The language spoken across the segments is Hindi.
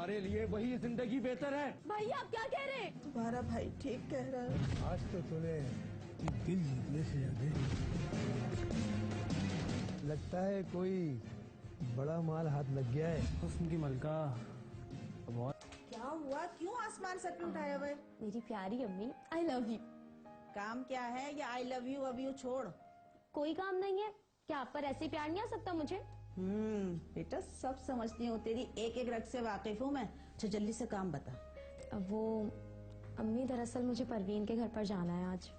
तुम्हारे लिए वही जिंदगी बेहतर है। भाई आप क्या कह रहे हैं? तुम्हारा भाई ठीक कह रहा है। आज तो तूने दिल जीतने से ज्यादा लगता है कोई बड़ा माल हाथ लग गया है। हुस्न की मलका बहुत। क्या हुआ, क्यों आसमान सर पे उठाया हुआ है? मेरी प्यारी अम्मी, आई लव यू। काम क्या है, या आई लव यू अब यू छोड़? कोई काम नहीं है, क्या आप पर ऐसे प्यार नहीं आ सकता मुझे? बेटा सब समझती हूँ, तेरी एक एक रग से वाकिफ हूँ मैं। तो जल्दी से काम बता। अब वो अम्मी, दरअसल मुझे परवीन के घर पर जाना है आज।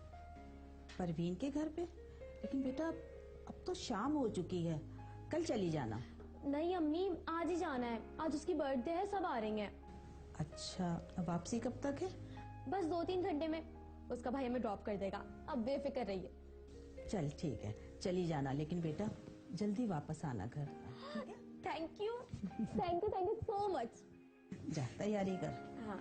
परवीन के घर पे? लेकिन बेटा अब तो शाम हो चुकी है, कल चली जाना। नहीं अम्मी, आज ही जाना है, आज उसकी बर्थडे है, सब आ रही हैं। अच्छा, अब वापसी कब तक है? बस 2-3 घंटे में उसका भाई हमें ड्रॉप कर देगा, अब बेफिक्र रहिए। चल ठीक है, चली जाना, लेकिन बेटा जल्दी वापस आना घर। ठीक है? Thank you so much. जा तैयारी कर। हाँ।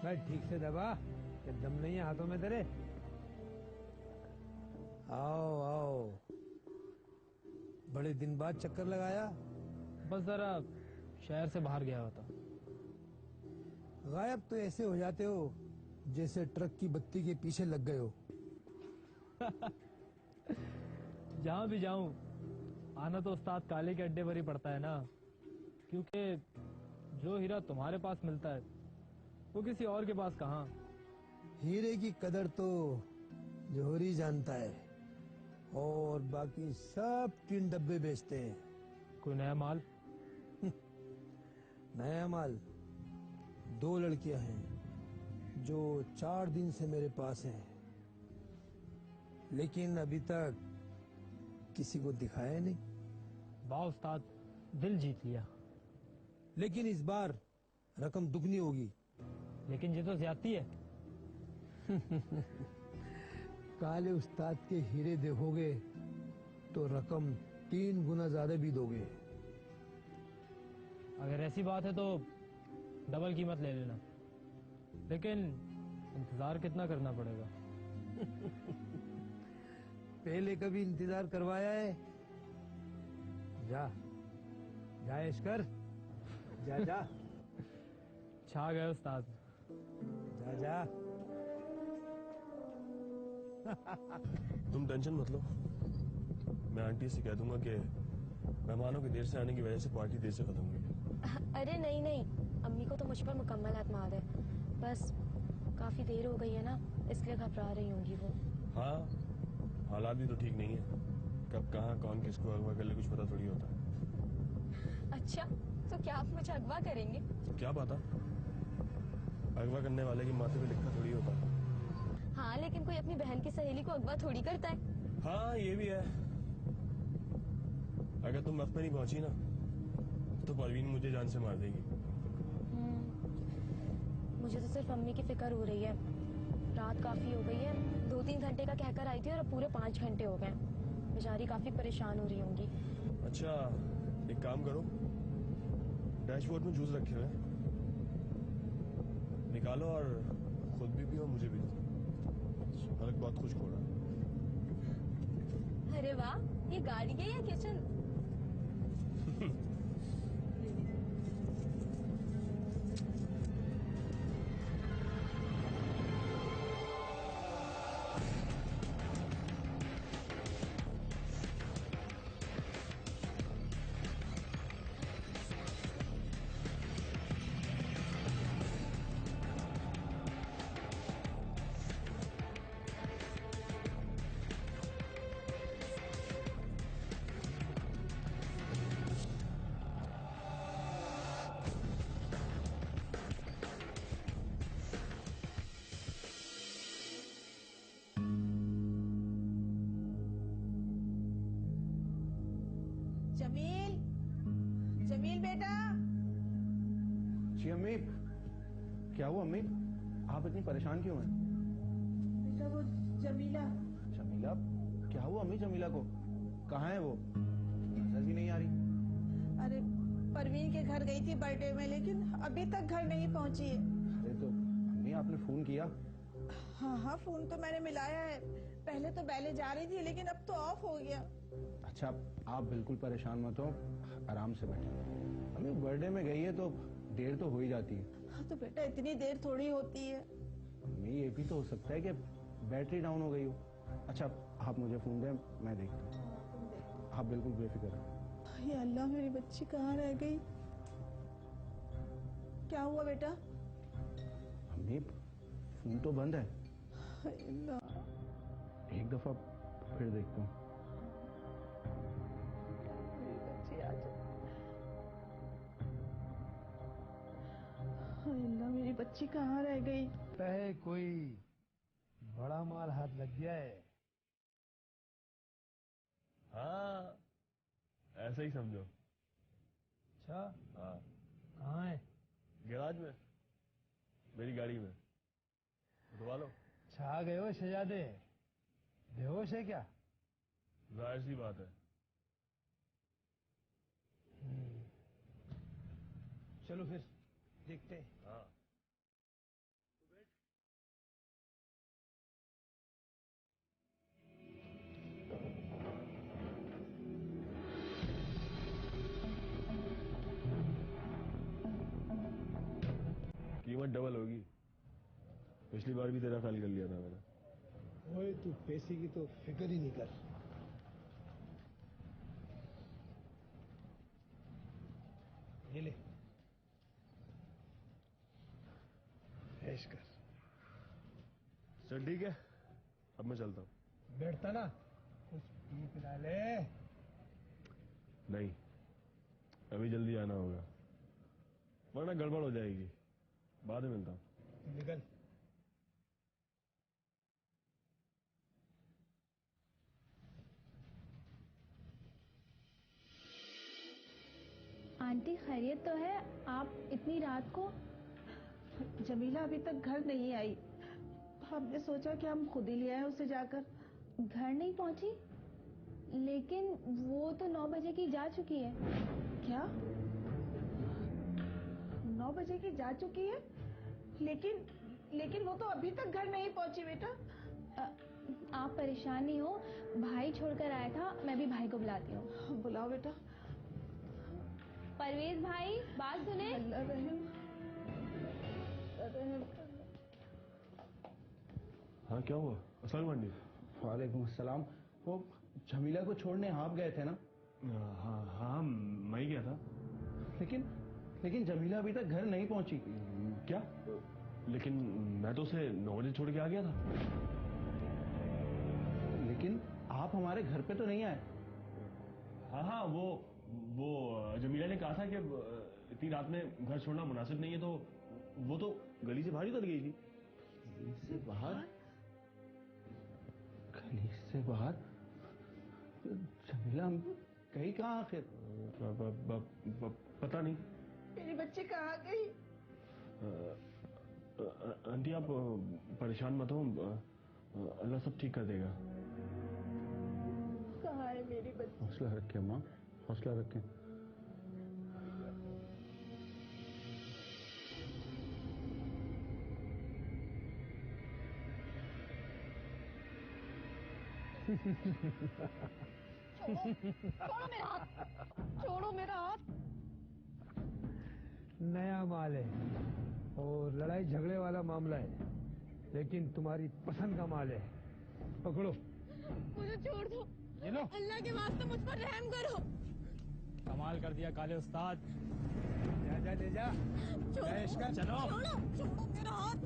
बैठ ठीक से दबा, ये दम नहीं है हाथों में तेरे। आओ आओ, बड़े दिन बाद चक्कर लगाया। बस जरा शहर से बाहर गया होता। गायब तो ऐसे हो जाते हो जैसे ट्रक की बत्ती के पीछे लग गए हो। जहाँ भी जाऊं आना तो उस्ताद काले के अड्डे पर ही पड़ता है ना, क्योंकि जो हीरा तुम्हारे पास मिलता है वो किसी और के पास कहाँ। हीरे की कदर तो जोहरी जानता है, और बाकी सब टीन डब्बे बेचते हैं। कोई नया माल? नया माल 2 लड़कियां हैं जो 4 दिन से मेरे पास हैं, लेकिन अभी तक किसी को दिखाया नहीं। वाह उस्ताद, दिल जीत लिया। लेकिन इस बार रकम दुगनी होगी। लेकिन ये तो ज्यादती है। काले उस्ताद के हीरे देखोगे तो रकम 3 गुना ज्यादा भी दोगे। अगर ऐसी बात है तो डबल कीमत ले लेना, लेकिन इंतजार कितना करना पड़ेगा? पहले कभी इंतजार करवाया है? जा जा ऐश कर, जा जा। छा गए उस्ताद। जा जा। तुम टेंशन मत लो, मैं आंटी से कह दूंगा कि मेहमानों के देर से आने की वजह से पार्टी देर से खत्म हुई। अरे नहीं, अम्मी को तो मुझ पर मुकम्मल एतमाद है, बस काफी देर हो गई है ना, इसलिए घबरा रही होंगी वो। हाँ, हालात भी तो ठीक नहीं है, कब कहाँ कौन किसको अगवा कर ले कुछ पता थोड़ी होता। अच्छा, तो क्या आप मुझे अगवा करेंगे? क्या पता, अगवा करने वाले के माथे पे लिखा थोड़ी होता। हाँ, लेकिन कोई अपनी बहन की सहेली को अगवा थोड़ी करता है। हाँ ये भी है, अगर तुम वक्त पे नहीं पहुंची ना तो परवीन मुझे जान से मार देगी। मुझे तो सिर्फ अम्मी की फिक्र हो रही है, रात काफी हो गई है, 2-3 घंटे का कहकर आई थी और अब पूरे 5 घंटे हो गए, बेचारी काफी परेशान हो रही होंगी। अच्छा एक काम करो, डैशबोर्ड में जूस रखे हुए हैं, निकालो और खुद भी पियो, मुझे भी दो। हलक बहुत खुश हो रहा है। अरे वाह, ये गाड़ी है या किचन? जमील बेटा। जी अम्मी। क्या हुआ अम्मी, आप इतनी परेशान क्यों हैं? बेटा वो जमीला। जमीला? क्या हुआ अम्मी जमीला को? कहाँ है वो? नजर भी नहीं आ रही। अरे परवीन के घर गई थी बर्थडे में, लेकिन अभी तक घर नहीं पहुंची है। अरे तो अम्मी आपने फोन किया? हाँ हाँ, फोन तो मैंने मिलाया है। पहले तो बैले जा रही थी, लेकिन अब तो ऑफ हो गया। अच्छा, आप बिल्कुल परेशान मत हो, आराम से बैठे। अभी बर्थडे में गई है तो देर तो हो ही जाती है। हाँ तो बेटा, इतनी देर थोड़ी होती है। अम्मी, ये भी तो हो सकता है कि बैटरी डाउन हो गई हो। अच्छा, आप मुझे फोन दें, मैं देखता हूँ। आप बिल्कुल बेफिक्र रहो। ये अल्लाह, मेरी बच्ची कहाँ रह गई? क्या हुआ बेटा? अम्मी, फोन तो बंद है। हाय अल्लाह। एक दफा फिर देखता हूँ। मेरी बच्ची आ जा। हाय अल्लाह, मेरी बच्ची कहाँ रह गई? है कोई बड़ा माल हाथ लग गया है। हाँ, ऐसा ही समझो। अच्छा, हाँ, कहाँ है? गैराज में, मेरी गाड़ी में। उठवा लो। छा गए हो शहजादे, बेहोश है क्या? जाहिर सी बात है। चलो फिर देखते हैं। हाँ, कीमत डबल होगी। पिछली बार भी तेरा ख्याल कर लिया था मैंने। ओए, तू पैसे की तो फिक्र ही नहीं कर। ये ले, ऐश कर। चल ठीक है, अब मैं चलता हूँ। बैठता ना, कुछ पी पिला ले। नहीं, अभी जल्दी आना होगा, वरना गड़बड़ हो जाएगी। बाद में मिलता हूँ। निकल। आंटी खैरियत तो है? आप इतनी रात को? जमीला अभी तक घर नहीं आई। हमने सोचा कि हम खुद ही ले आए उसे जाकर। घर नहीं पहुंची? लेकिन वो तो 9 बजे की जा चुकी है। क्या? 9 बजे की जा चुकी है? लेकिन वो तो अभी तक घर नहीं पहुंची बेटा। आप परेशान नहीं हो, भाई छोड़कर आया था, मैं भी भाई को बुलाती हूँ। बुलाओ बेटा। परवेज भाई, बात सुने। अल्लाह रहम। रहम कर। हाँ, क्या हुआ? अस्सलाम वालेकुम। वालेकुम अस्सलाम। वो जमीला को छोड़ने आप गए थे ना? हाँ हाँ, मैं ही गया था। लेकिन जमीला अभी तक घर नहीं पहुंची। क्या? लेकिन मैं तो उसे 9 बजे छोड़ के आ गया था। लेकिन आप हमारे घर पे तो नहीं आए। हाँ हाँ, वो जमीला ने कहा था कि इतनी रात में घर छोड़ना मुनासिब नहीं है, तो वो तो गली से बाहर ही उतर गई थी। गली से बाहर? गली से बाहर? जमीला गई कहाँ आखिर? पता नहीं। मेरी बच्ची कहाँ गई? आंटी, आप परेशान मत हो, अल्लाह सब ठीक कर देगा। कहाँ है मेरी बच्ची? हौसला रखें माँ, हौसला रखें। छोड़ो मेरा हाथ, छोड़ो मेरा हाथ। नया माल है और लड़ाई झगड़े वाला मामला है, लेकिन तुम्हारी पसंद का माल है। पकड़ो। मुझे छोड़ दो, ये लो। अल्लाह के वास्ते मुझ पर रहम करो। कमाल कर दिया काले उस्ताद। जा ले जा। ऐश कर, चलो। छोड़ो मेरा हाथ।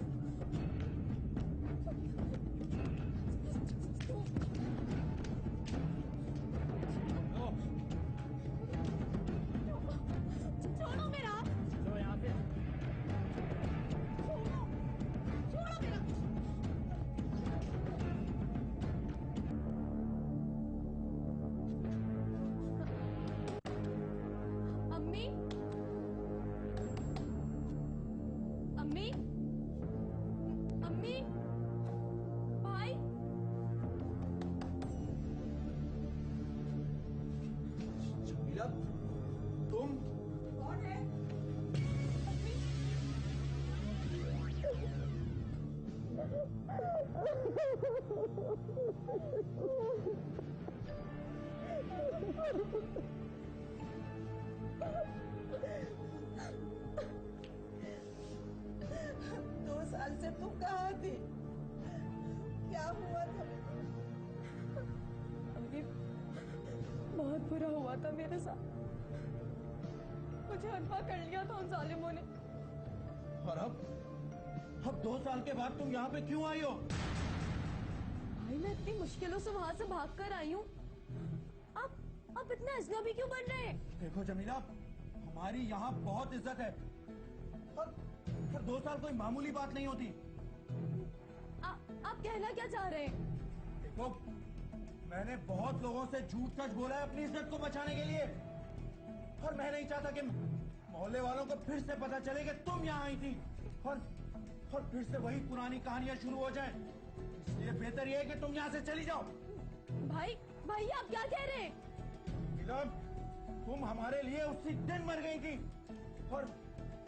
छोड़ो मेरा हाथ। चलो यहाँ से। छोड़ो मेरा। अम्मी, अम्मी, अम्मी, भाई, दो साल से तुम कहाँ थी? क्या हुआ था बेटा? अम्मी बहुत बुरा हुआ था मेरे साथ। मुझे अगवा कर लिया था उन जालिमों ने। और अब 2 साल के बाद तुम यहाँ पे क्यों आई हो? भाई मैं इतनी मुश्किलों से वहाँ से भाग कर आई हूँ। आप इतना अजनबी क्यों बन रहे हैं? देखो जमीला, हमारी यहाँ बहुत इज्जत है और 2 साल कोई मामूली बात नहीं होती। आप कहना क्या चाह रहे हैं? देखो, मैंने बहुत लोगों से झूठ सच बोला है अपनी इज्जत को बचाने के लिए, और मैं नहीं चाहता कि मोहल्ले वालों को फिर से पता चले कि तुम यहाँ आई थी और फिर से वही पुरानी कहानियां शुरू हो जाएं। इसलिए बेहतर यह है कि तुम यहाँ से चली जाओ। भाई आप क्या कह रहे हैं? नीलम, तुम हमारे लिए उसी दिन मर गई थी और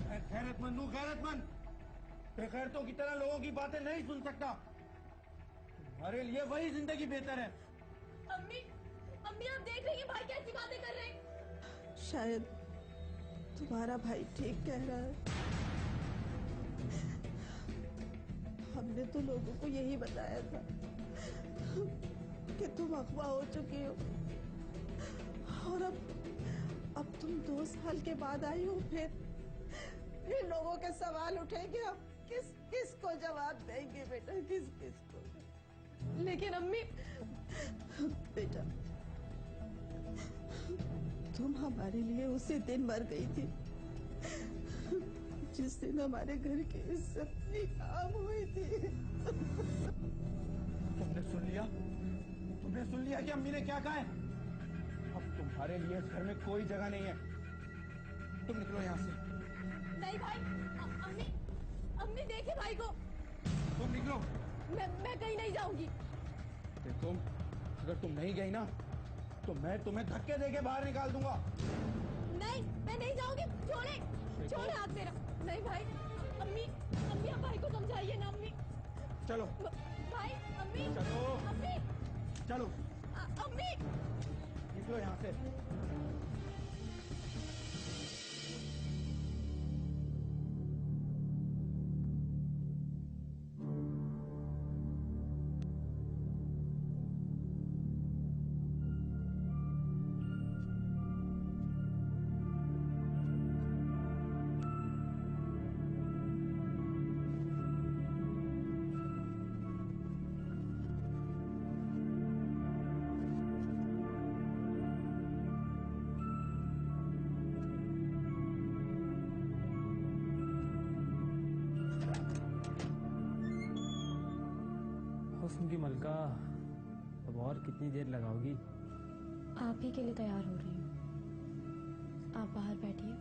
मैं गैरतमंद हूँ, गैरतमंद। बेगैरतों की तरह लोगों की बातें नहीं सुन सकता। तुम्हारे लिए वही जिंदगी बेहतर है। अम्मी आप देख रही हैं भाई कैसी बातें कर रहे हैं? शायद तुम्हारा भाई ठीक कह रहा है। हमने तो लोगों को यही बताया था कि तुम अगवा हो चुकी हो, और अब तुम 2 साल के बाद आई हो। फिर लोगों के सवाल उठेंगे, अब किस को जवाब देंगे बेटा, किस को? लेकिन अम्मी बेटा, तुम हमारे लिए उसी दिन मर गई थी जिस दिन हमारे घर की इज्जत नीलाम हुई थी। तुमने सुन लिया कि अम्मी ने क्या कहा है? अब तुम्हारे लिए इस घर में कोई जगह नहीं है। तुम निकलो यहाँ से। नहीं भाई, अम्मी देखिए भाई को। तुम निकलो। मैं कहीं नहीं जाऊंगी। देखो, अगर तुम नहीं गई ना तो मैं तुम्हें धक्के देके बाहर निकाल दूंगा। नहीं, मैं नहीं जाऊंगी। छोड़े हाथ मेरा। नहीं भाई, अम्मी आप भाई को समझाइए ना। अम्मी चलो भाई, अम्मी चलो। अम्मी चलो अम्मी निकलो यहाँ से। हुस्न की मलका, अब और कितनी देर लगाओगी? आप ही के लिए तैयार हो रही हूँ। आप बाहर बैठिए।